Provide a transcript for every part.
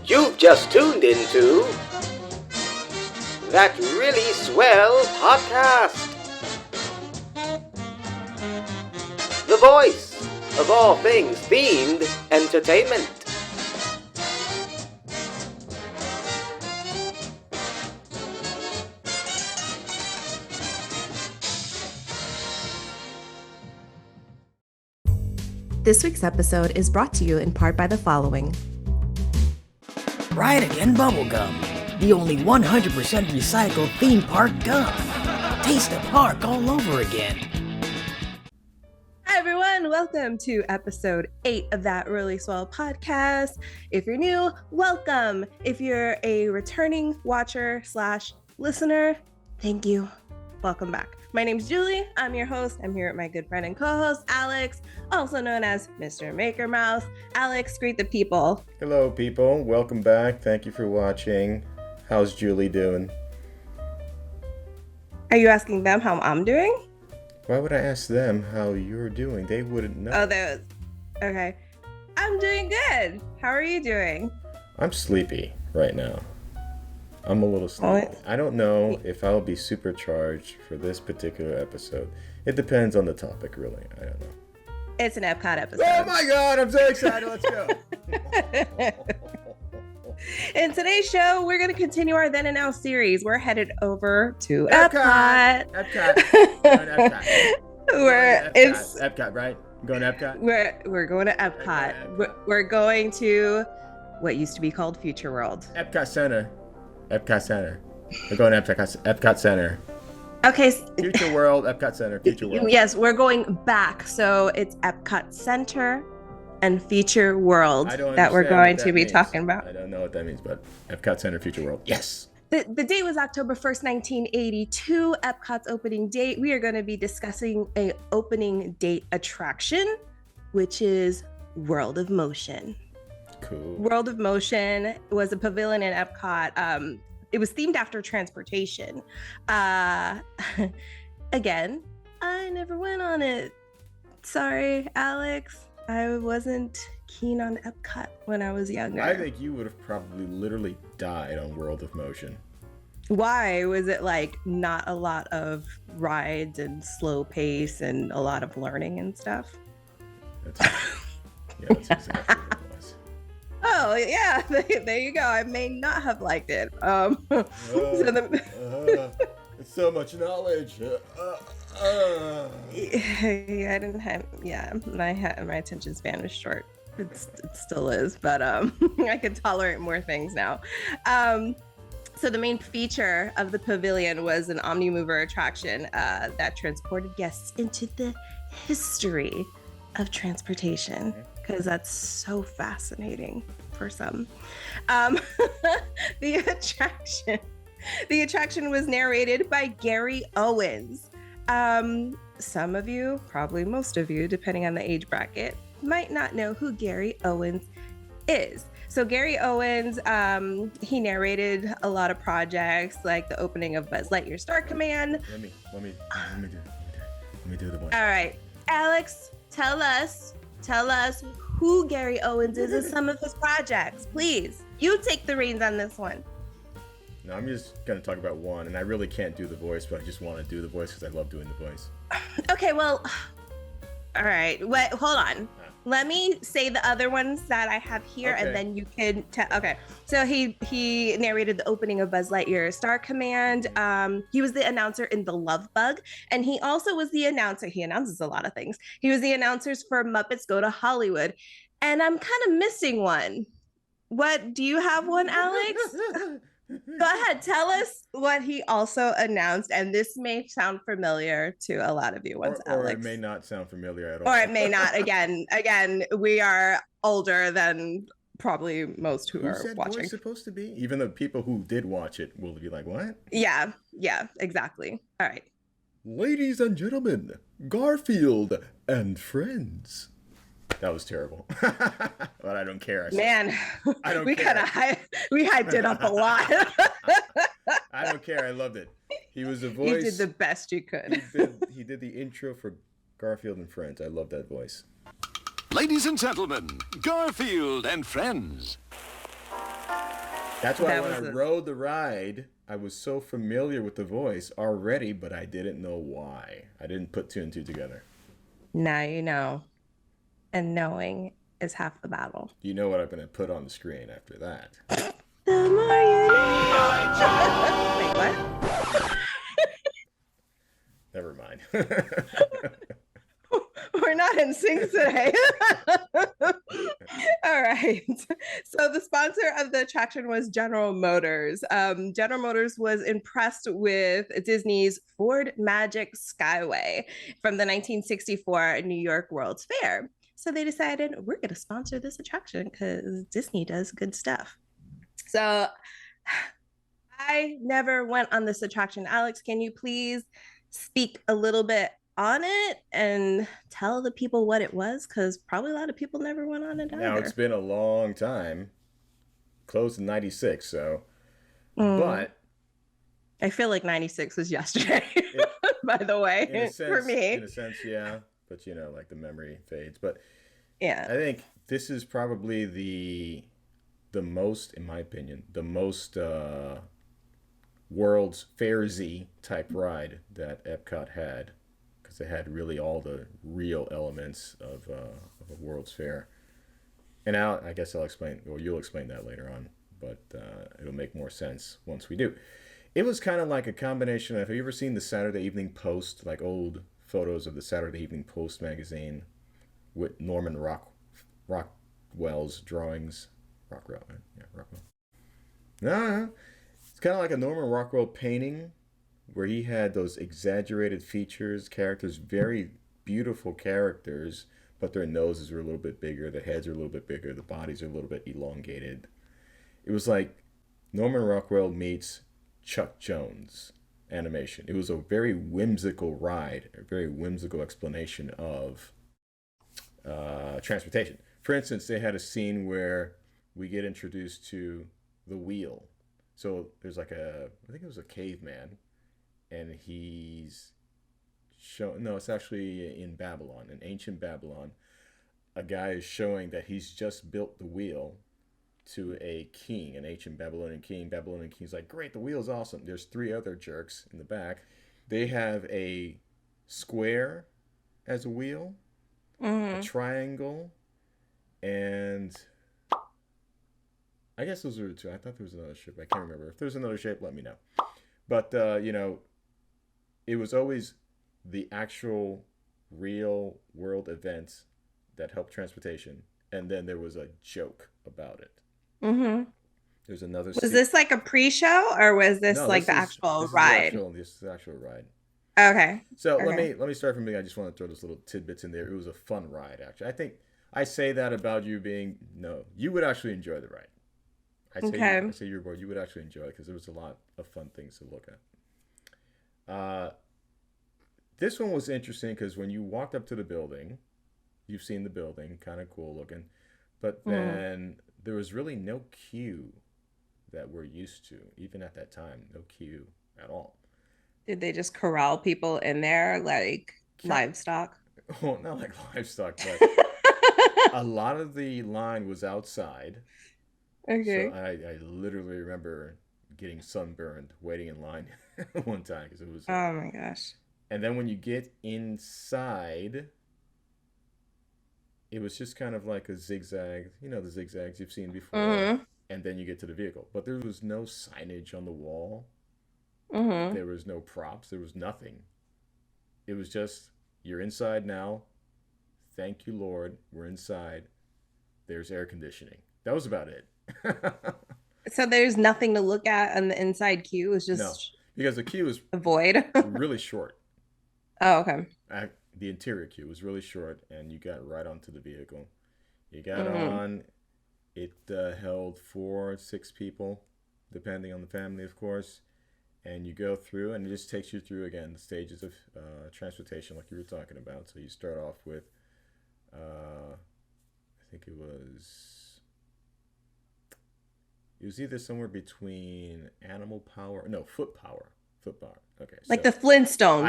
You've just tuned into That Really Swell Podcast. The voice of all things themed entertainment. This week's episode is brought to you in part by the following. Right again, bubblegum. The only 100% recycled theme park gum. Taste the park all over again. Hi everyone, welcome to episode 8 of That Really Swell Podcast. If you're new, welcome. If you're a returning watcher / listener, thank you. Welcome back. My name's Julie. I'm your host. I'm here with my good friend and co-host, Alex, also known as Mr. Maker Mouse. Alex, greet the people. Hello, people. Welcome back. Thank you for watching. How's Julie doing? Are you asking them how I'm doing? Why would I ask them how you're doing? They wouldn't know. Oh, that was... Okay. I'm doing good. How are you doing? I'm sleepy right now. I'm a little sleepy. I don't know if I'll be supercharged for this particular episode. It depends on the topic, really. I don't know. It's an Epcot episode. Oh my God, I'm so excited. Let's go. In today's show, we're going to continue our Then and Now series. We're headed over to Epcot. Epcot. Going to Epcot. It's Epcot, right? Going to Epcot? We're going to Epcot. We're going to what used to be called Future World. Epcot Center. Epcot Center. We're going to Epcot Center. Okay. Future World, Epcot Center, Future World. Yes, we're going back. So it's Epcot Center and Future World that we're going to be talking about. I don't know what that means, but Epcot Center, Future World. Yes. The date was October 1st, 1982, Epcot's opening date. We are going to be discussing a opening date attraction, which is World of Motion. Cool. World of Motion was a pavilion in Epcot. It was themed after transportation. Again, I never went on it. Sorry, Alex. I wasn't keen on Epcot when I was younger. I think you would have probably literally died on World of Motion. Why? Was it like not a lot of rides and slow pace and a lot of learning and stuff? That's exactly what it was. Oh, yeah, there you go. I may not have liked it. It's so much knowledge. Yeah, I didn't have, my attention span was short. It still is, but I could tolerate more things now. So the main feature of the pavilion was an Omnimover attraction that transported guests into the history of transportation, because that's so fascinating for some. The attraction was narrated by Gary Owens. Some of you, probably most of you, depending on the age bracket, might not know who Gary Owens is. So Gary Owens, he narrated a lot of projects like the opening of Buzz Lightyear Star Command. Let me do the one. All right, Alex, tell us who Gary Owens is and some of his projects, please. You take the reins on this one. No, I'm just going to talk about one, and I really can't do the voice, but I just want to do the voice because I love doing the voice. Okay, well, all right. Wait, hold on. Let me say the other ones that I have here, okay. And then you can tell. Okay, so he narrated the opening of Buzz Lightyear Star Command. He was the announcer in The Love Bug, and he also was the announcer. He announces a lot of things. He was the announcers for Muppets Go to Hollywood, and I'm kind of missing one. What, do you have one, Alex? Go ahead, tell us what he also announced, and this may sound familiar to a lot of you once, Alex. Or it may not sound familiar at all. Or it may not. Again, we are older than probably most who are Who's that watching. voice supposed to be? Even the people who did watch it will be like, what? Yeah, exactly. All right. Ladies and gentlemen, Garfield and friends. That was terrible. But I don't care. Man, I don't we care. We hyped it up a lot. I don't care. I loved it. He was a voice. You did the best you could. He did the intro for Garfield and Friends. I love that voice. Ladies and gentlemen, Garfield and friends. That's why when I rode the ride, I was so familiar with the voice already, but I didn't know why. I didn't put two and two together. Now you know. And knowing is half the battle. You know what I'm going to put on the screen after that. The more you know. Wait, what? Never mind. We're not in sync today. All right. So the sponsor of the attraction was General Motors. General Motors was impressed with Disney's Ford Magic Skyway from the 1964 New York World's Fair. So they decided, we're going to sponsor this attraction because Disney does good stuff. So I never went on this attraction. Alex, can you please speak a little bit on it and tell the people what it was? Because probably a lot of people never went on it either. Now, it's been a long time. Closed in 96, so. But. I feel like 96 was yesterday, by the way, for me. In a sense, yeah. But, you know, like the memory fades. But yeah, I think this is probably the most, in my opinion, the most World's Fair-y type ride that Epcot had. Because they had really all the real elements of a World's Fair. And now, I guess I'll explain, or you'll explain that later on. But it'll make more sense once we do. It was kind of like a combination of, have you ever seen the Saturday Evening Post, like old photos of the Saturday Evening Post magazine with Norman Rockwell's drawings? Rockwell, yeah, Rockwell. No, it's kind of like a Norman Rockwell painting where he had those exaggerated features, characters, very beautiful characters, but their noses are a little bit bigger, the heads are a little bit bigger, the bodies are a little bit elongated. It was like Norman Rockwell meets Chuck Jones animation. It was a very whimsical ride, a very whimsical explanation of transportation. For instance, they had a scene where we get introduced to the wheel. So there's like I think it was a caveman, and he's showing, no, it's actually in Babylon, in ancient Babylon. A guy is showing that he's just built the wheel to a king, an ancient Babylonian king. Babylonian king's like, great, the wheel's awesome. There's three other jerks in the back. They have a square as a wheel, a triangle, and I guess those are the two. I thought there was another shape. I can't remember. If there's another shape, let me know. But, you know, it was always the actual real world events that helped transportation. And then there was a joke about it. Mm-hmm. There's another. Was this like a pre-show, or was this like the actual ride? This is the actual ride. Okay. So let me start from the beginning. I just want to throw those little tidbits in there. It was a fun ride, actually. I think I say that about you being you would actually enjoy the ride. I say you're bored. You would actually enjoy it because there was a lot of fun things to look at. This one was interesting because when you walked up to the building, you've seen the building, kind of cool looking, but then there was really no queue that we're used to, even at that time. No queue at all. Did they just corral people in there like livestock? Oh, not like livestock, but a lot of the line was outside. Okay. So I literally remember getting sunburned waiting in line one time because it was. Oh my gosh. And then when you get inside, it was just kind of like a zigzag, you know, the zigzags you've seen before. Mm-hmm. And then you get to the vehicle. But there was no signage on the wall. Mm-hmm. There was no props. There was nothing. It was just, you're inside now. Thank you, Lord. We're inside. There's air conditioning. That was about it. So there's nothing to look at on the inside queue? It's just... No, because the queue is a void. Really short. Oh, okay. The interior queue was really short, and you got right onto the vehicle. You got on. It held 4 or 6 people, depending on the family, of course. And you go through, and it just takes you through, again, the stages of transportation, like you were talking about. So you start off with, I think it was either somewhere between foot power. Okay. Like the Flintstones.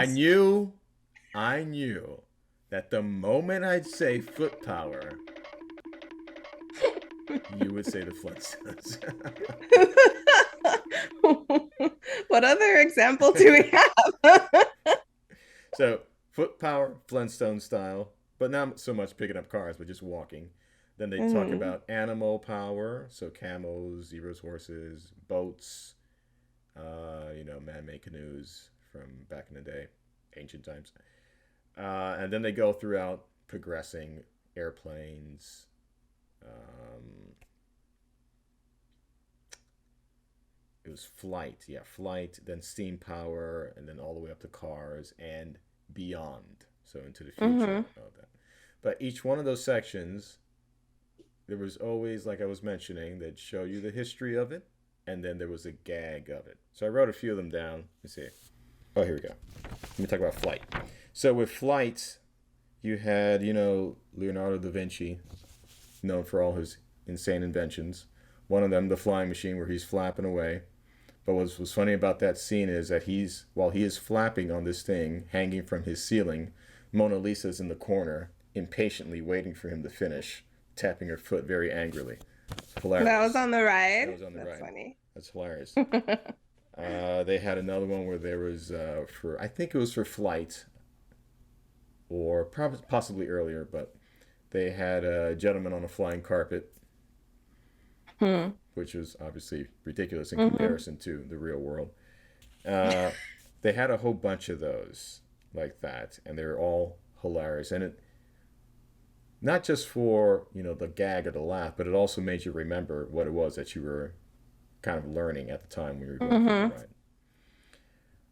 I knew that the moment I'd say foot power, You would say the Flintstones. What other example do we have? So, foot power, Flintstone style, but not so much picking up cars, but just walking. Then they talk about animal power, so camels, zebras, horses, boats, man-made canoes from back in the day, ancient times. And then they go throughout progressing airplanes. It was flight, then steam power, and then all the way up to cars and beyond, so into the future. And all that. But each one of those sections, there was always, like I was mentioning, they'd show you the history of it, and then there was a gag of it. So I wrote a few of them down. Let's see. Oh, here we go. Let me talk about flight. So with flight, you had, Leonardo da Vinci, known for all his insane inventions. One of them, the flying machine, where he's flapping away. But what was funny about that scene is that while he is flapping on this thing, hanging from his ceiling, Mona Lisa's in the corner, impatiently waiting for him to finish, tapping her foot very angrily. It's hilarious. That was on the ride. That was on the That's ride. funny. That's hilarious. They had another one where there was I think it was for flight, or possibly earlier, but they had a gentleman on a flying carpet, which was obviously ridiculous in comparison to the real world. They had a whole bunch of those like that, and they're all hilarious. And it, not just for, the gag or the laugh, but it also made you remember what it was that you were kind of learning at the time when you were going through the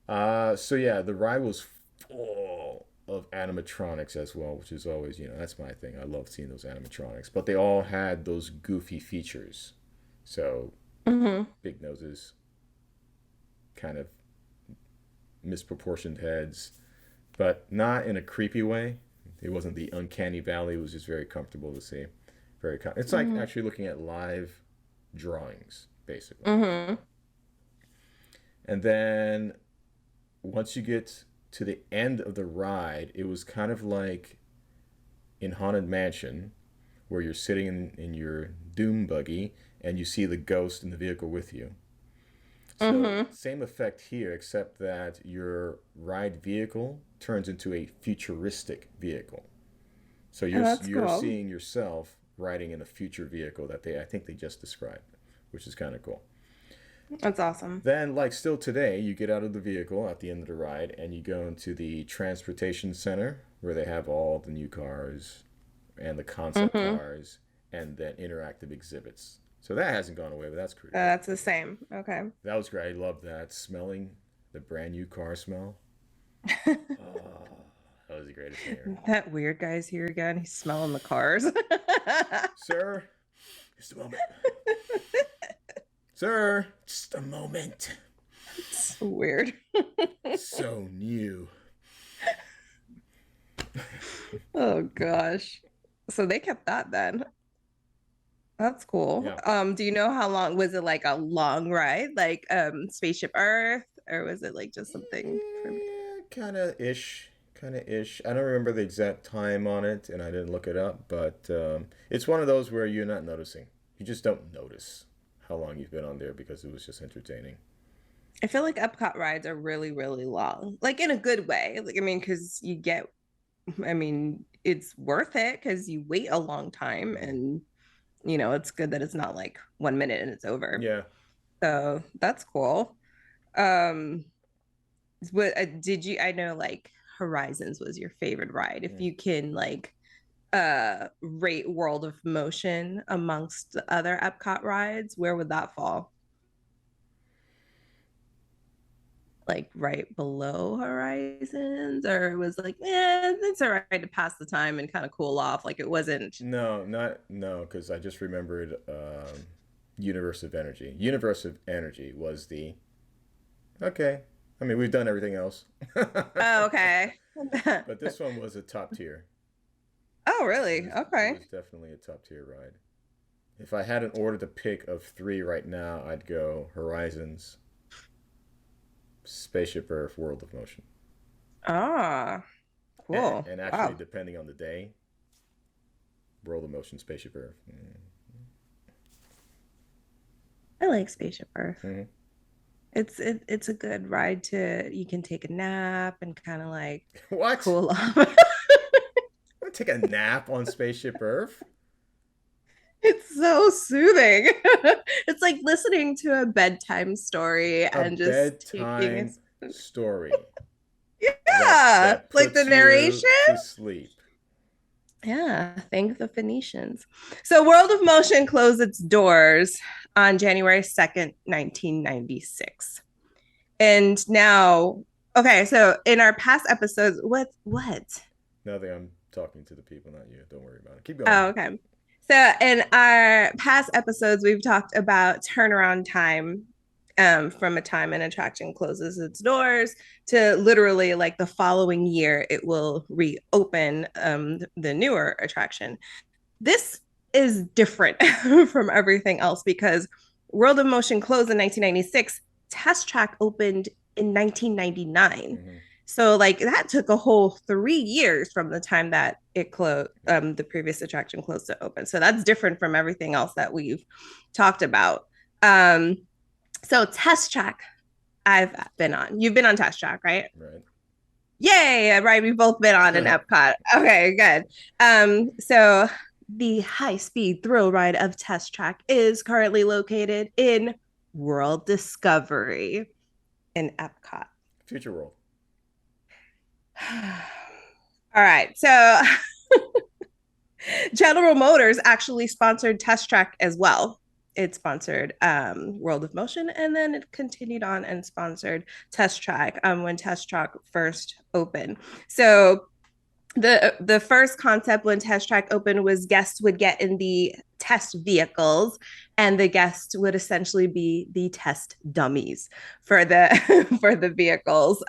ride. So yeah, the ride was full of animatronics as well, which is always, that's my thing. I love seeing those animatronics, but they all had those goofy features. So big noses, kind of misproportioned heads, but not in a creepy way. It wasn't the uncanny valley. It was just very comfortable to see. It's like actually looking at live drawings, basically. And then once you get to the end of the ride, it was kind of like in Haunted Mansion, where you're sitting in your doom buggy and you see the ghost in the vehicle with you. So same effect here, except that your ride vehicle turns into a futuristic vehicle. So you're cool. seeing yourself riding in a future vehicle that I think they just described, which is kind of cool. That's awesome. Then, like still today, you get out of the vehicle at the end of the ride and you go into the transportation center where they have all the new cars and the concept cars and then interactive exhibits. So that hasn't gone away, but that's cool. That's the same. Okay. That was great. I love that. Smelling the brand new car smell. That was the greatest thing ever. That weird guy's here again. He's smelling the cars. Sir, just a moment. Sir, just a moment. So weird. So new. Oh gosh. So they kept that then. That's cool. Yeah. Do you know how long was it? Like a long ride, like Spaceship Earth, or was it like just something? Kind of ish. I don't remember the exact time on it, and I didn't look it up, but it's one of those where you're not noticing. You just don't notice how long you've been on there because it was just entertaining. I feel like Epcot rides are really, really long, like in a good way. Like, I mean, because it's worth it because you wait a long time, and it's good that it's not like 1 minute and it's over. Yeah. So that's cool. What did you? I know like Horizons was your favorite ride. If you can like rate World of Motion amongst the other Epcot rides, where would that fall? Like right below Horizons, or it was like, it's all right to pass the time and kind of cool off. Like it wasn't. No, because I just remembered Universe of Energy. Universe of Energy was the okay. I mean, we've done everything else. Oh, okay. But this one was a top tier. Oh, really? Okay. It was definitely a top tier ride. If I had an order to pick of 3 right now, I'd go Horizons, Spaceship Earth, World of Motion. Ah, cool. And actually, depending on the day, World of Motion, Spaceship Earth. like Spaceship Earth. Mm-hmm. It's a good ride to, you can take a nap and kind of like What? cool off. I'm gonna take a nap on Spaceship Earth. It's so soothing. It's like listening to a bedtime story A and just taking bedtime story. yeah, that like the puts you narration. to sleep. Yeah, thank the Phoenicians. So World of Motion closed its doors on January 2nd, 1996. And now, okay, so in our past episodes, what? Nothing. I'm talking to the people, not you. Don't worry about it. Keep going. Oh, okay. So in our past episodes, we've talked about turnaround time from a time an attraction closes its doors to literally like the following year, it will reopen the newer attraction. This is different from everything else because World of Motion closed in 1996. Test Track opened in 1999. Mm-hmm. So like that took a whole 3 years from the time that it closed, the previous attraction closed to open. So that's different from everything else that we've talked about. So Test Track, I've been on. You've been on Test Track, right? Right. Yay! Right, we've both been on an Epcot. Okay, good. So the high-speed thrill ride of Test Track is currently located in World Discovery in Epcot. Future World. All right, so General Motors actually sponsored Test Track as well. It sponsored World of Motion, and then it continued on and sponsored Test Track when Test Track first opened. So the first concept when Test Track opened was guests would get in the test vehicles, and the guests would essentially be the test dummies for the for the vehicles.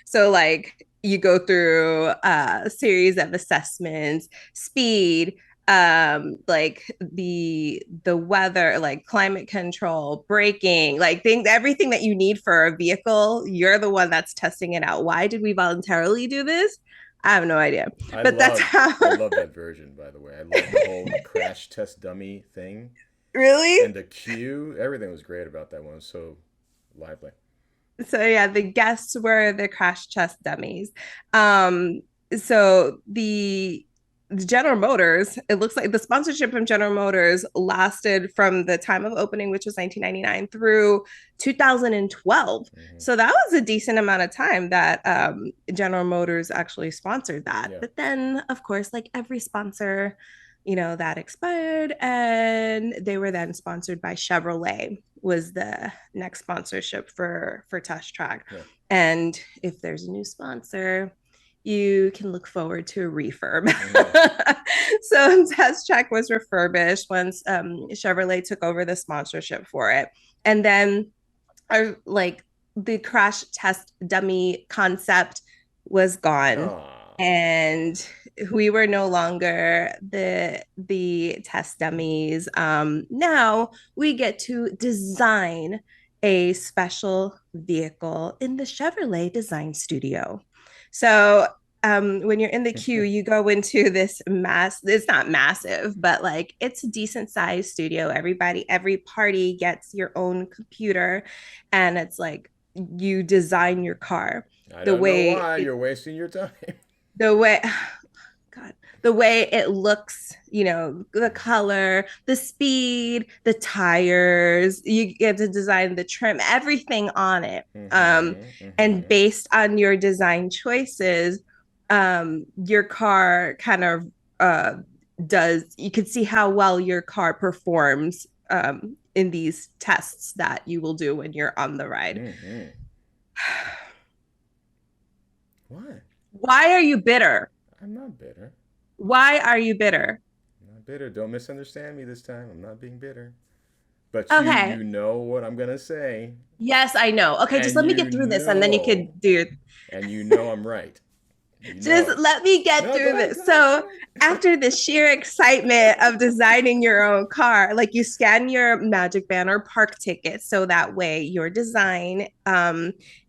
So like you go through a series of assessments, speed, like the weather, like climate control, braking, like things, everything that you need for a vehicle. You're the one that's testing it out. Why did we voluntarily do this? I have no idea. That's how I love that version, by the way. I love the whole crash test dummy thing. Really? And the queue, everything was great about that one. It was so lively. So yeah, the guests were the crash test dummies. So the General Motors, it looks like the sponsorship from General Motors lasted from the time of opening, which was 1999, through 2012. Mm-hmm. So that was a decent amount of time that General Motors actually sponsored that. Yeah. But then, of course, like every sponsor, you know, that expired, and they were then sponsored by Chevrolet was the next sponsorship for Test Track. Yeah. And if there's a new sponsor, you can look forward to a refurb. Mm-hmm. So Test Track was refurbished once Chevrolet took over the sponsorship for it. And then like the crash test dummy concept was gone. Aww. And we were no longer the test dummies. Now we get to design a special vehicle in the Chevrolet Design Studio. So when you're in the queue, you go into this it's not massive, but like it's a decent sized studio. Every party gets your own computer, and it's like you design your car. I don't know why you're wasting your time. The way it looks, you know, the color, the speed, the tires, you get to design the trim, everything on it. And based on your design choices, your car kind of you can see how well your car performs in these tests that you will do when you're on the ride. Mm-hmm. What? Why are you bitter? I'm not bitter. Why are you bitter? I'm not bitter. Don't misunderstand me this time. I'm not being bitter. But okay. you know what I'm going to say. Yes, I know. Okay, just let me get through this, and then you could do it. And you know I'm right. Just let me get through this. So after the sheer excitement of designing your own car, like you scan your Magic Band or park ticket, so that way your design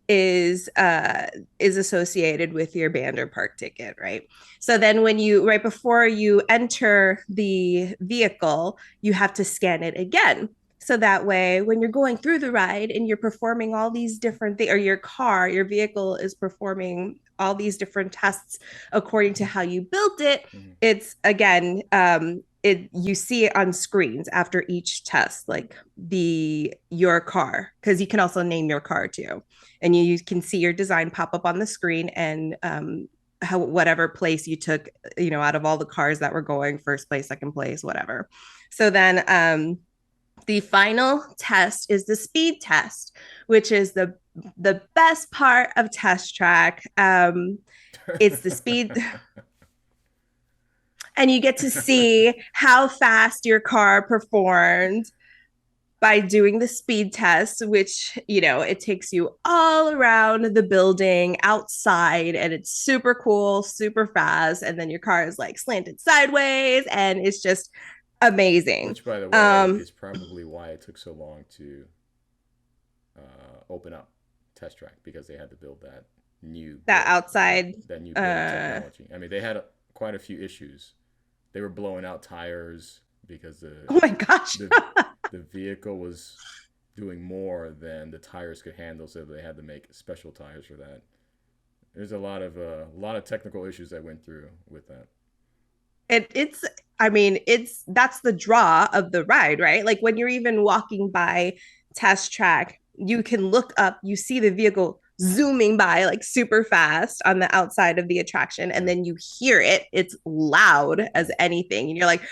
is associated with your band or park ticket, right? So then right before you enter the vehicle, you have to scan it again. So that way, when you're going through the ride and you're performing all these different things, or your vehicle is performing all these different tests according to how you built it, Mhm. it's again, you see it on screens after each test, like your car, because you can also name your car too, and you can see your design pop up on the screen and how whatever place you took, out of all the cars that were going, first place, second place, whatever. So then the final test is the speed test, which is the best part of Test Track. It's the speed, and you get to see how fast your car performed by doing the speed test, which, it takes you all around the building outside, and it's super cool, super fast. And then your car is like slanted sideways, and it's just amazing. Which, by the way, is probably why it took so long to open up Test Track, because they had to build that new outside technology. I mean, they had quite a few issues. They were blowing out tires because oh my gosh, the vehicle was doing more than the tires could handle, so they had to make special tires for that. There's a lot of technical issues that went through with that. That's the draw of the ride, right? Like when you're even walking by Test Track, you can look up, you see the vehicle zooming by like super fast on the outside of the attraction, and then you hear it. It's loud as anything, and you're like,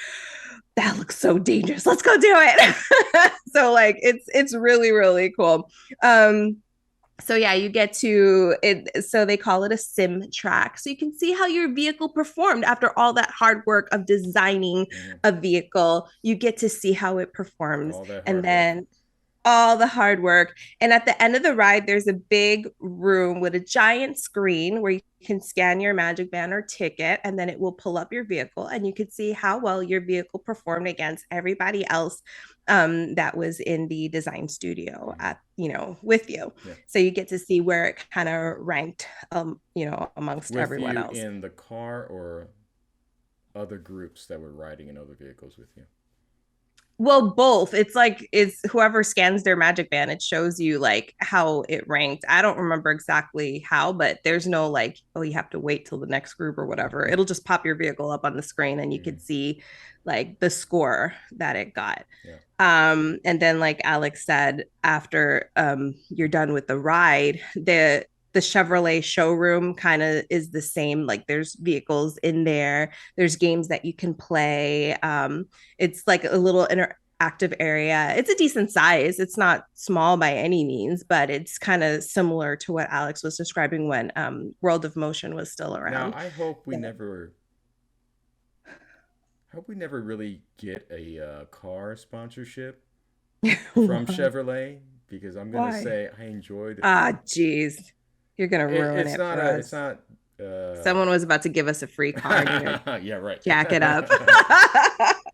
that looks so dangerous. Let's go do it. So like it's really, really cool. So yeah, you get to it. So they call it a sim track. So you can see how your vehicle performed after all that hard work of designing a vehicle. You get to see how it performs, and then all the hard work. And at the end of the ride, there's a big room with a giant screen where you can scan your Magic Band or ticket, and then it will pull up your vehicle, and you can see how well your vehicle performed against everybody else that was in the design studio with you. Yeah. So you get to see where it kind of ranked, amongst with everyone else. In the car or other groups that were riding in other vehicles with you? Well, both. It's whoever scans their Magic Band, it shows you like how it ranked. I don't remember exactly how, but there's no like, oh, you have to wait till the next group or whatever. It'll just pop your vehicle up on the screen, and you can see like the score that it got. Yeah. And then like Alex said, after you're done with the ride, the Chevrolet showroom kind of is the same. Like there's vehicles in there, there's games that you can play. It's like a little interactive area. It's a decent size. It's not small by any means, but it's kind of similar to what Alex was describing when World of Motion was still around. Now, I hope we never really get a car sponsorship from Chevrolet, because I'm going to say I enjoyed it. Geez. You're going to ruin it for us. It's not... Someone was about to give us a free car. Yeah, right. Jack it up.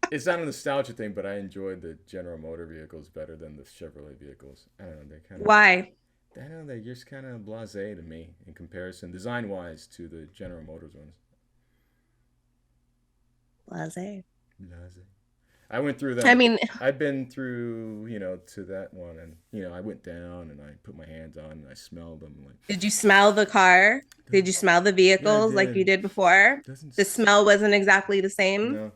It's not a nostalgia thing, but I enjoyed the General Motor vehicles better than the Chevrolet vehicles. I don't know. They kind of... Why? I don't know. They're just kind of blasé to me in comparison, design-wise, to the General Motors ones. Blasé. I went through that. I mean, I've been through, to that one, and I went down and I put my hands on and I smelled them. Like, did you smell the car? Did you smell the vehicles like you did before? The smell wasn't exactly the same. No,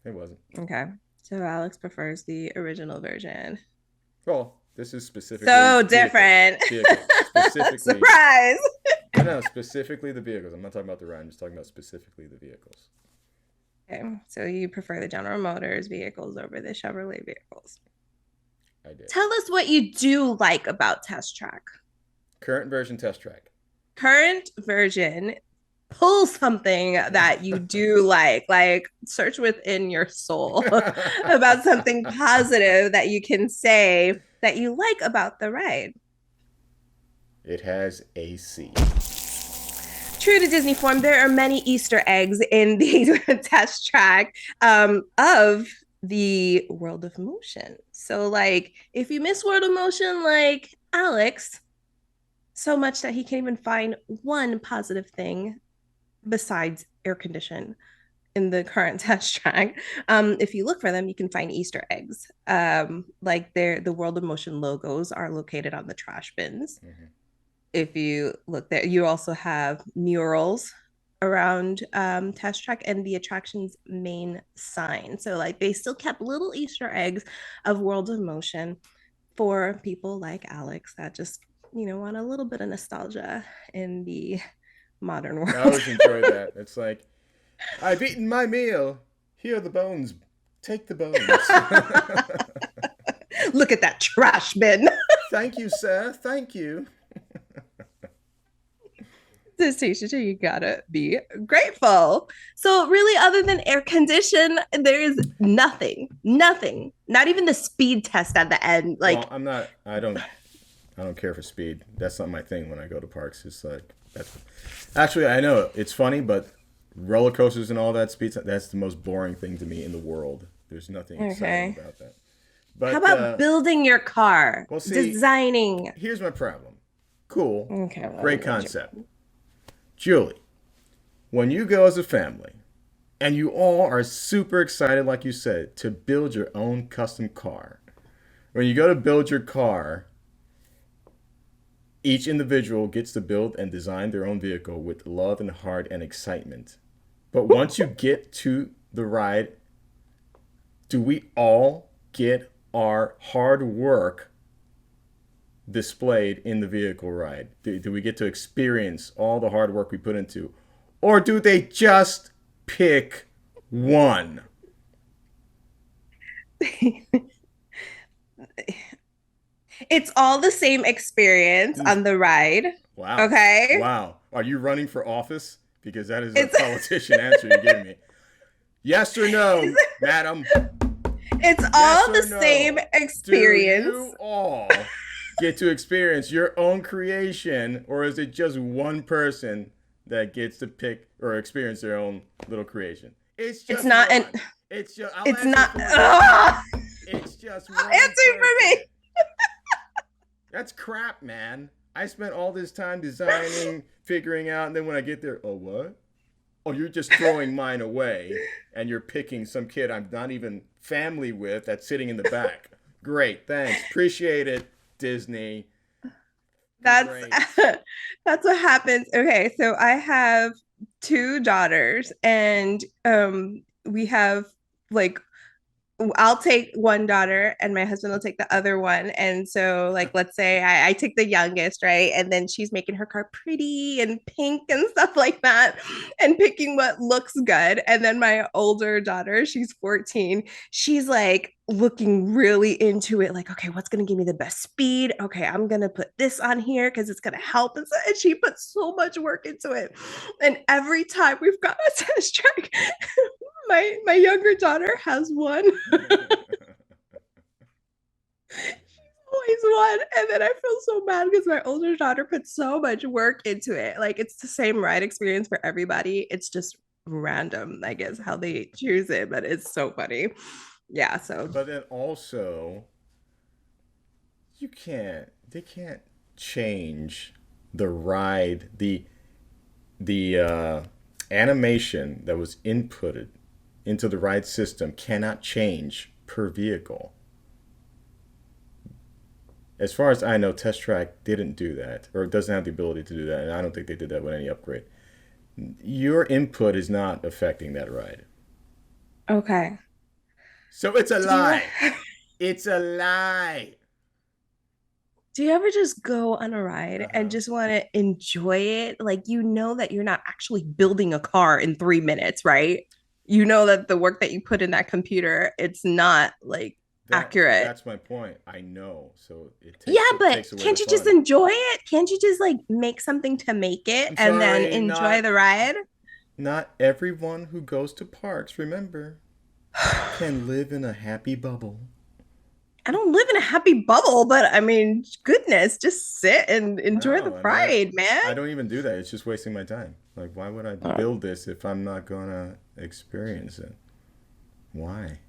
it wasn't. Okay, so Alex prefers the original version. Well, this is specifically so different. Specifically, surprise. No, specifically the vehicles. I'm not talking about the ride. I'm just talking about specifically the vehicles. Okay, so you prefer the General Motors vehicles over the Chevrolet vehicles. I did. Tell us what you do like about Test Track. Current version Test Track. Current version, pull something that you do like search within your soul about something positive that you can say that you like about the ride. It has AC. True to Disney form, there are many Easter eggs in the Test Track of the World of Motion. So, like, if you miss World of Motion, like Alex, so much that he can't even find one positive thing besides air condition in the current test track. If you look for them, you can find Easter eggs. Like the World of Motion logos are located on the trash bins. Mm-hmm. If you look there, you also have murals around test track and the attraction's main sign. So like they still kept little Easter eggs of World of Motion for people like Alex that just want a little bit of nostalgia in the modern world. I always enjoy that. It's like, I've eaten my meal. Here are the bones. Take the bones. Look at that trash bin. Thank you, sir. Thank you. This teacher, you gotta be grateful. So really, other than air condition, there is nothing, not even the speed test at the end. Like, well, I don't care for speed. That's not my thing when I go to parks. It's like, actually, I know it's funny, but roller coasters and all that speed, that's the most boring thing to me in the world. There's nothing exciting about that. But how about building your car? Well, see, designing. Here's my problem. Cool. Okay. Well, great concept. Julie, when you go as a family and you all are super excited, like you said, to build your own custom car, when you go to build your car, each individual gets to build and design their own vehicle with love and heart and excitement. But once you get to the ride, do we all get our hard work displayed in the vehicle ride? Do we get to experience all the hard work we put into? Or do they just pick one? It's all the same experience on the ride. Wow. Okay. Wow. Are you running for office? Because that is a politician answer you're giving me. Yes or no, madam? It's all the same experience. Do you all get to experience your own creation, or is it just one person that gets to pick or experience their own little creation? It's not. It's just one. It's just one. Answer for me. That's crap, man. I spent all this time designing, figuring out, and then when I get there, oh, what? Oh, you're just throwing mine away, and you're picking some kid I'm not even family with that's sitting in the back. Great, thanks. Appreciate it, Disney. That's what happens. Okay, so I have 2 daughters, and we have like, I'll take one daughter and my husband will take the other one. And so like, let's say I take the youngest, right? And then she's making her car pretty and pink and stuff like that and picking what looks good. And then my older daughter, she's 14. She's like looking really into it. Like, okay, what's going to give me the best speed? Okay, I'm going to put this on here because it's going to help. And she puts so much work into it. And every time we've got a test track, my younger daughter has won. She's always won. And then I feel so bad because my older daughter put so much work into it. Like, it's the same ride experience for everybody. It's just random, I guess, how they choose it, but it's so funny. Yeah, so. But then also, they can't change the ride, the animation that was inputted into the ride system cannot change per vehicle. As far as I know, Test Track didn't do that, or doesn't have the ability to do that, and I don't think they did that with any upgrade. Your input is not affecting that ride. Okay. So it's a lie. It's a lie. Do you ever just go on a ride and just want to enjoy it? Like, you know that you're not actually building a car in 3 minutes, right? You know that the work that you put in that computer, it's not like accurate. That's my point. I know. So it takes, yeah, but can't you just enjoy it? Can't you just like make something to make it and then enjoy the ride? Not everyone who goes to parks, remember, can live in a happy bubble. I don't live in a happy bubble, but I mean, goodness, just sit and enjoy the ride, man. I don't even do that. It's just wasting my time. Like, why would I build this if I'm not gonna experience it? Why?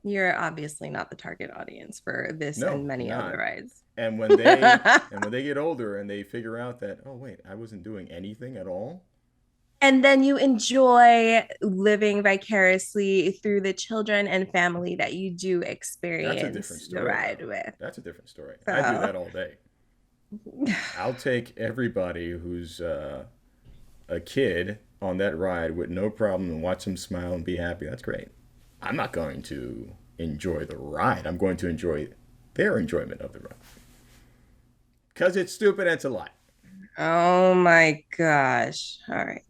You're obviously not the target audience for this and many other rides. And when they get older and they figure out that, oh wait, I wasn't doing anything at all, And then you enjoy living vicariously through the children and family that you do That's a experience different the story. ride though. with. That's a different story. So- I do that all day. I'll take everybody who's a kid on that ride with no problem and watch them smile and be happy. That's great. I'm not going to enjoy the ride. I'm going to enjoy their enjoyment of the ride. Because it's stupid and it's a lie. Oh my gosh. All right.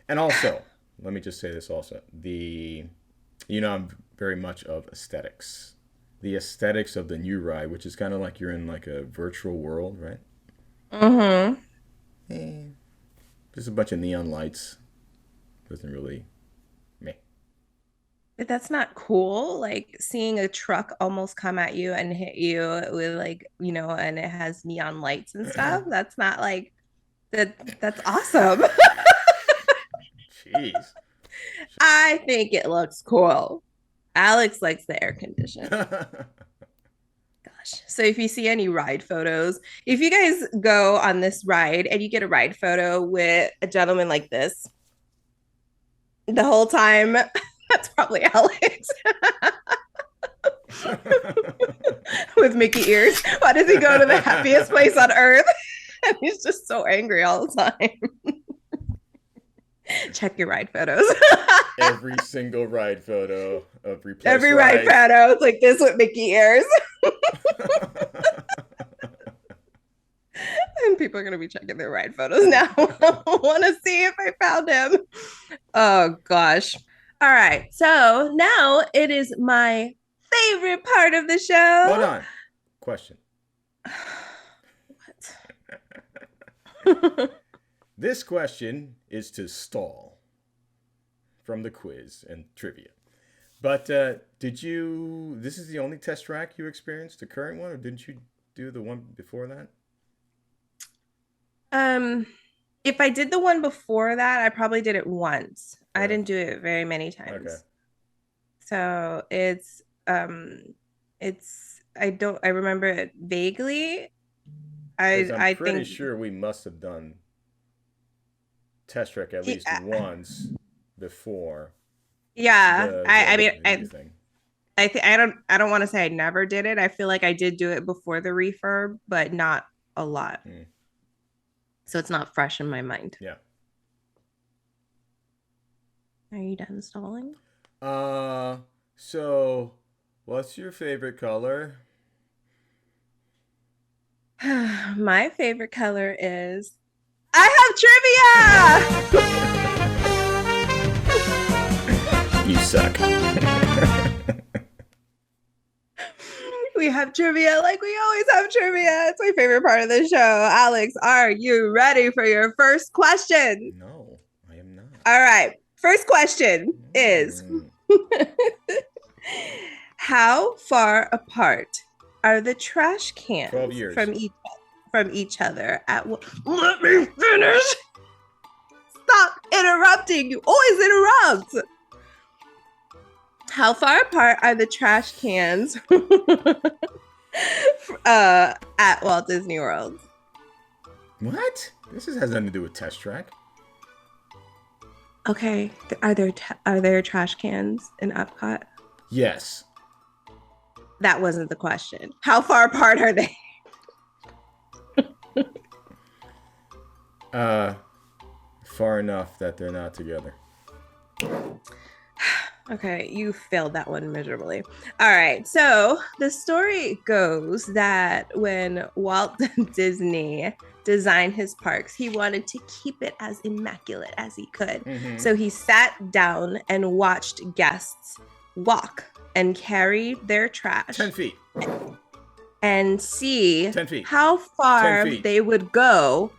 And also, let me just say this also. I'm very much of aesthetics. The aesthetics of the new ride, which is kind of like you're in like a virtual world, right? Mm-hmm. Just a bunch of neon lights. Doesn't really me. But that's not cool. Like seeing a truck almost come at you and hit you with like, and it has neon lights and stuff. That's not like that's awesome. Jeez. I think it looks cool. Alex likes the air condition. So if you see any ride photos, if you guys go on this ride and you get a ride photo with a gentleman like this, the whole time, that's probably Alex. With Mickey ears. Why does he go to the happiest place on earth? And he's just so angry all the time. Check your ride photos. Every single ride photo of replace Every ride photo, it's like this with Mickey ears. And people are going to be checking their ride photos now. I want to see if I found him. Oh, gosh. All right. So now it is my favorite part of the show. Hold on. Question. What? This question is to stall from the quiz and trivia. But this is the only test track you experienced, the current one, or didn't you do the one before that? If I did the one before that, I probably did it once. Yeah. I didn't do it very many times. Okay. So I remember it vaguely. 'Cause I'm I pretty think sure we must have done test track at least once before. yeah. I mean thing. I don't want to say I never did it. I feel like I did do it before the refurb, but not a lot. So it's not fresh in my mind. Yeah. Are you done stalling? So what's your favorite color? My favorite color is I have trivia. You suck. We have trivia like we always have trivia. It's my favorite part of the show. Alex, are you ready for your first question? No, I am not. All right. First question is how far apart are the trash cans 12 years. from each other let me finish. Stop interrupting. You always interrupt. How far apart are the trash cans at Walt Disney World? What? This has nothing to do with test track. Okay, are there trash cans in Epcot? Yes. That wasn't the question. How far apart are they? Far enough that they're not together. Okay, you failed that one miserably. All right, so the story goes that when Walt Disney designed his parks, he wanted to keep it as immaculate as he could. Mm-hmm. So he sat down and watched guests walk and carry their trash 10 feet. and see 10 feet. how far 10 feet. they would go.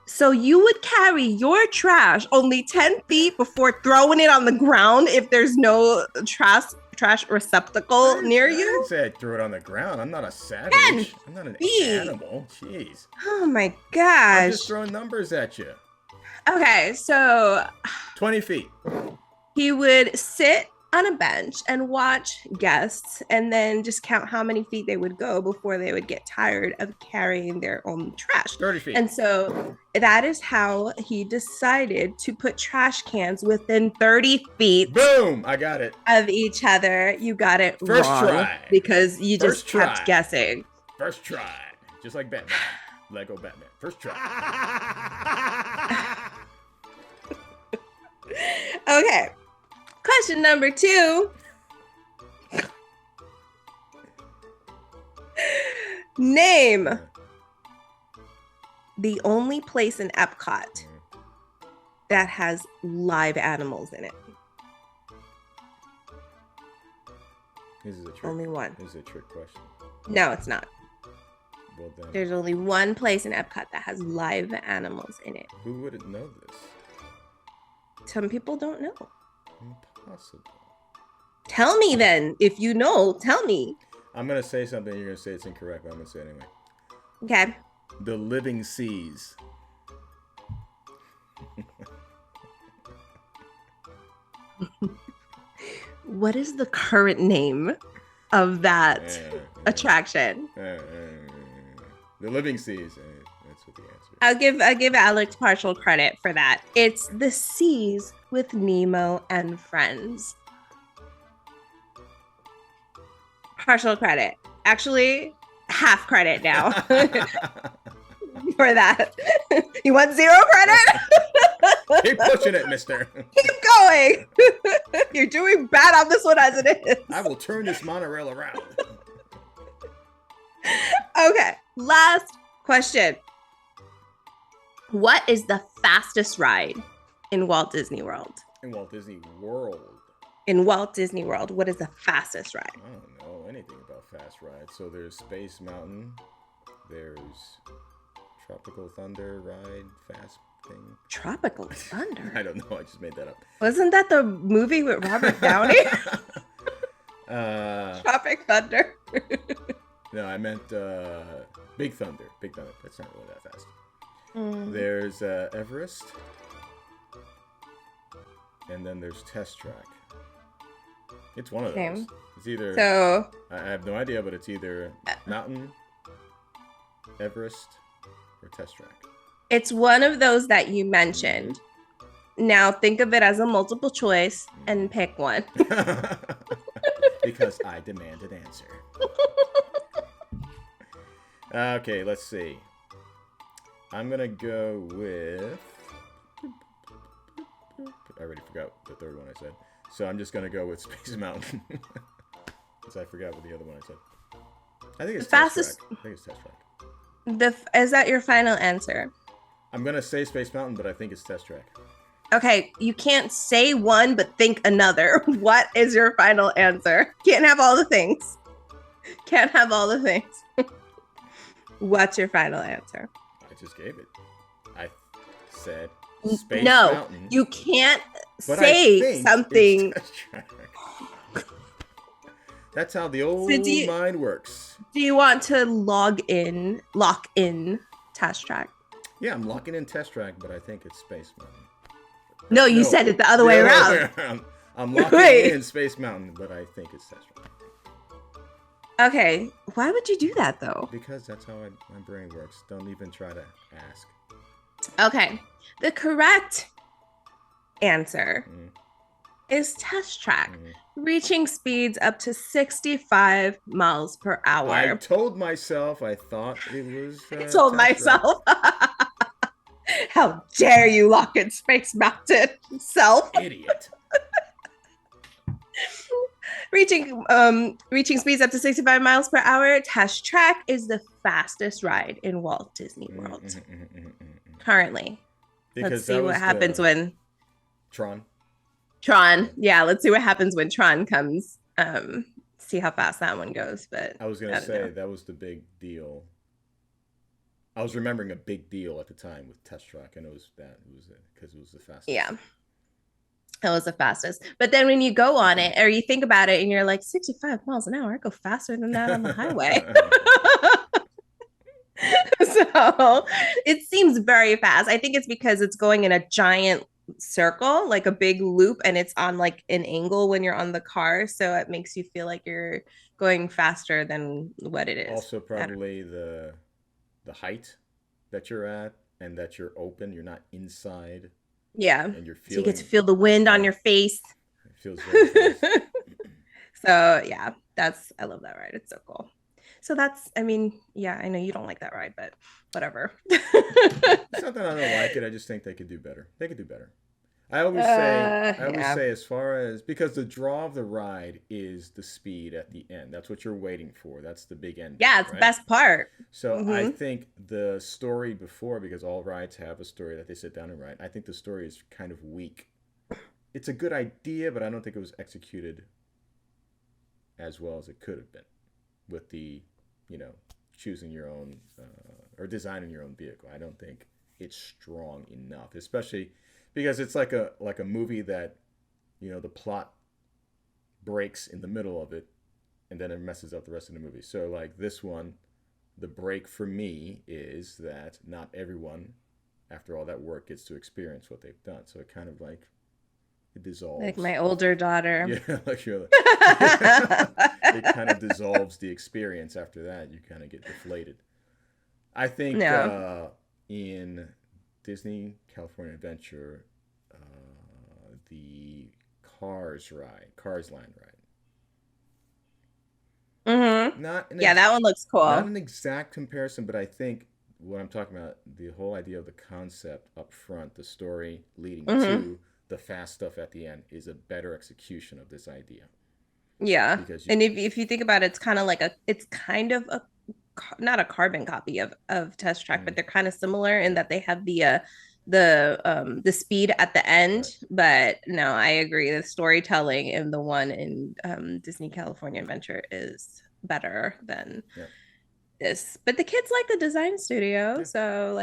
So you would carry your trash only 10 feet before throwing it on the ground if there's no trash receptacle near I you? didn't say I'd throw it on the ground. I'm not a savage. 10 I'm not an feet. animal. Jeez. Oh my I'm gosh. just throwing numbers at you. Okay, so 20 feet. he would sit on a bench and watch guests and then just count how many feet they would go before they would get tired of carrying their own trash. 30 feet. And so that is how he decided to put trash cans within 30 feet. Boom! I got it. Of each other. You got it First wrong. try. Because you just First kept try. guessing. First try. Just like Batman. Lego Batman. First try. Okay. Question number 2. Name the only place in Epcot that has live animals in it. This is a trick. Only one. This is a trick question. No, it's not. Well then, There's only one place in Epcot that has live animals in it. who wouldn't know this? Some people don't know. Impossible. Tell me then. If you know, tell me. I'm gonna say something. You're gonna say it's incorrect, but I'm gonna say it anyway. Okay. The Living Seas. What is the current name of that attraction? The Living Seas. That's what the answer is. I'll give Alex partial credit for that. It's the seas with Nemo and friends. Partial credit. Actually, half credit now for that. You want 0 credit? Keep pushing it, mister. Keep going. You're doing bad on this one as it is. I will turn this monorail around. Okay, last question. What is the fastest ride in Walt Disney World? In Walt Disney World. In Walt Disney World, what is the fastest ride? I don't know anything about fast rides. So there's Space Mountain. There's Tropical Thunder ride, fast thing. Tropical Thunder? I don't know. I just made that up. Wasn't that the movie with Robert Downey? Uh, Tropic Thunder. no, I meant Big Thunder. Big Thunder. That's not really that fast. Mm. There's Everest. And then there's Test Track. It's one of Okay. those. It's either... So, I have no idea, but it's either Mountain, Everest, or Test Track. it's one of those that you mentioned. Now, think of it as a multiple choice and pick one. Because I demand an answer. Okay, let's see. I'm gonna go with... I already forgot the third one I said. So I'm just gonna go with Space Mountain. Because I forgot what the other one I said. I think it's Test Track. I think it's Test Track. Is that your final answer? I'm gonna say Space Mountain, but I think it's Test Track. Okay, you can't say one but think another. What is your final answer? Can't have all the things. Can't have all the things. What's your final answer? I just gave it. I said Space No, Mountain. you can't But I say think something. it's Test Track. That's how the old So do you- mind works. Do you want to lock in Test Track? Yeah, I'm locking in Test Track, but I think it's Space Mountain. No, you said it the other way around. I'm locking Wait. in Space Mountain, but I think it's Test Track. Okay, why would you do that though? Because that's how my brain works. Don't even try to ask. Okay, the correct answer Mm. is Test Track, Mm. reaching speeds up to 65 miles per hour. I told myself I thought it was. I told Test Track. myself. How dare you lock in Space Mountain, self? Idiot. Reaching speeds up to 65 miles per hour. Test Track is the fastest ride in Walt Disney World currently. Because Let's see that what was happens the when Tron. Tron. Yeah, let's see what happens when Tron comes. See how fast that one goes. But I was gonna don't say know. that was the big deal. I was remembering a big deal at the time with Test Track, and it was because it was the fastest. Yeah. That was the fastest. But then when you go on it or you think about it and you're like 65 miles an hour, I go faster than that on the highway. So it seems very fast. I think it's because it's going in a giant circle, like a big loop, and it's on like an angle when you're on the car, so it makes you feel like you're going faster than what it is. Also, probably the height that you're at and that you're open, you're not inside. Yeah. And you're So feeling. you get to feel the wind on your face. It feels very nice. So yeah, I love that ride. It's so cool. So I know you don't like that ride, but whatever. It's not that I don't like it. I just think they could do better. I always say as far as, because the draw of the ride is the speed at the end. That's what you're waiting for. That's the big end. Yeah, it's the best part. So I think the story before, because all rides have a story that they sit down and write, I think the story is kind of weak. It's a good idea, but I don't think it was executed as well as it could have been with the, choosing your own or designing your own vehicle. I don't think it's strong enough, especially because it's like a movie that, the plot breaks in the middle of it and then it messes up the rest of the movie. So like this one, the break for me is that not everyone, after all that work, gets to experience what they've done. So it kind of like, it dissolves. Like my older daughter. Yeah, like it kind of dissolves the experience after that. You kind of get deflated. I think in Disney California Adventure, the Cars Line ride. Mm-hmm. That one looks cool. Not an exact comparison, but I think what I'm talking about, the whole idea of the concept up front, the story leading to the fast stuff at the end, is a better execution of this idea. Yeah. And if you think about it, it's kind of not a carbon copy of Test Track, but they're kind of similar in that they have the speed at the end. Right. But no, I agree. The storytelling in the one in Disney California Adventure is better than this. But the kids like the design studio. Yeah. So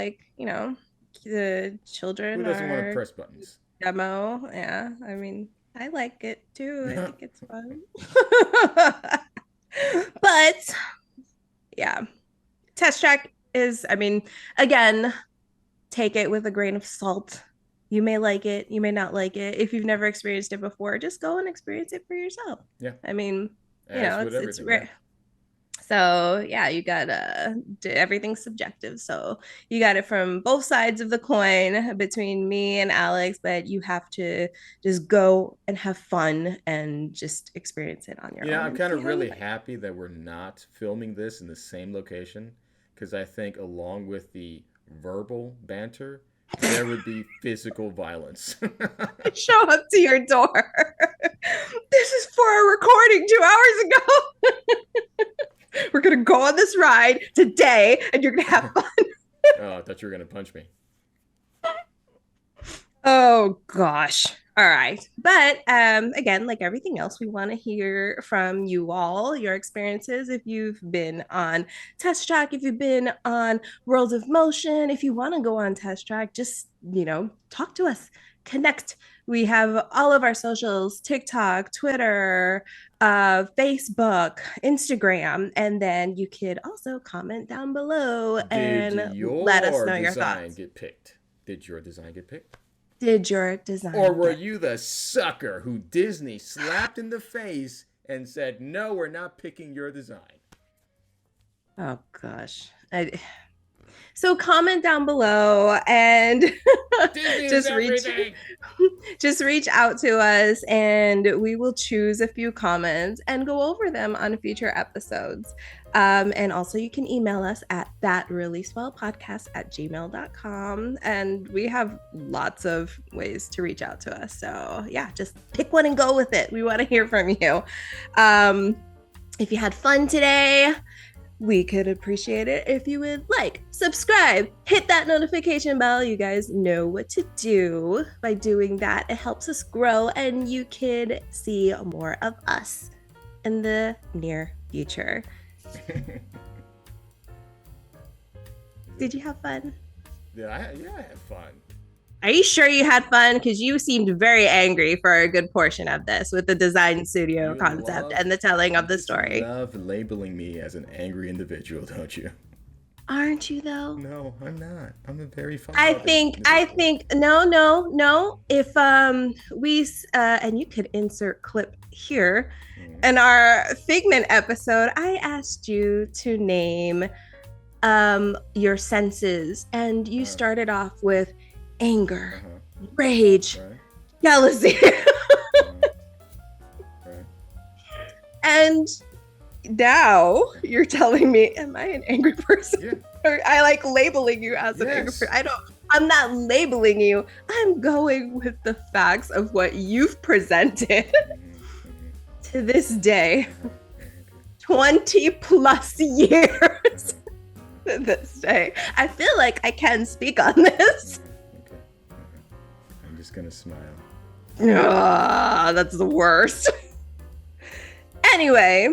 the children Who doesn't want to press buttons? Demo. Yeah. I mean, I like it too. I think it's fun. But yeah, Test Track is, again, take it with a grain of salt. You may like it, you may not like it. If you've never experienced it before, just go and experience it for yourself. Yeah. It's rare. So yeah, you got everything's subjective. So you got it from both sides of the coin between me and Alex, but you have to just go and have fun and just experience it on your own. Yeah, I'm kind of really happy that we're not filming this in the same location, because I think along with the verbal banter, there would be physical violence. Show up to your door. This is for a recording 2 hours ago. We're going to go on this ride today, and you're going to have fun. Oh, I thought you were going to punch me. Oh, gosh. All right. But again, like everything else, we want to hear from you all, your experiences. If you've been on Test Track, if you've been on World of Motion, if you want to go on Test Track, just, talk to us, connect. We have all of our socials, TikTok, Twitter, Facebook, Instagram, and then you could also comment down below and let us know your thoughts. Did your design get picked? Did your design Or were you the sucker who Disney slapped in the face and said, no, we're not picking your design? Oh, gosh. So comment down below and just reach out to us, and we will choose a few comments and go over them on future episodes. And also you can email us at thatreallyswellpodcast@gmail.com. And we have lots of ways to reach out to us. So yeah, just pick one and go with it. We want to hear from you. If you had fun today, we could appreciate it if you would subscribe, hit that notification bell. You guys know what to do by doing that. It helps us grow, and you could see more of us in the near future. Did you have fun? Yeah, I had fun. Are you sure you had fun? Because you seemed very angry for a good portion of this with the design studio concept and the telling of the story. You love labeling me as an angry individual, don't you? Aren't you though? No, I'm not. I'm a very fun. I think no. If we and you could insert clip here in our Figment episode, I asked you to name your senses, and you started off with anger, rage, jealousy. And now you're telling me, am I an angry person? Yeah. Or I like labeling you as an angry person. I'm not labeling you. I'm going with the facts of what you've presented to this day. 20 plus years to this day. I feel like I can speak on this. Okay. I'm just gonna smile. That's the worst. Anyway,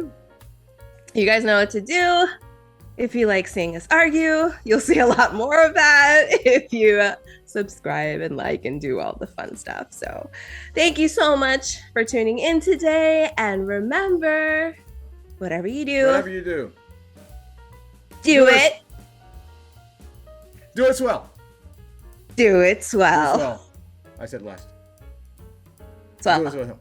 you guys know what to do. If you like seeing us argue, you'll see a lot more of that if you subscribe and like and do all the fun stuff. So thank you so much for tuning in today. And remember, whatever you do, do it. Do it swell. Do it swell. I said last. Swell. Do it swell.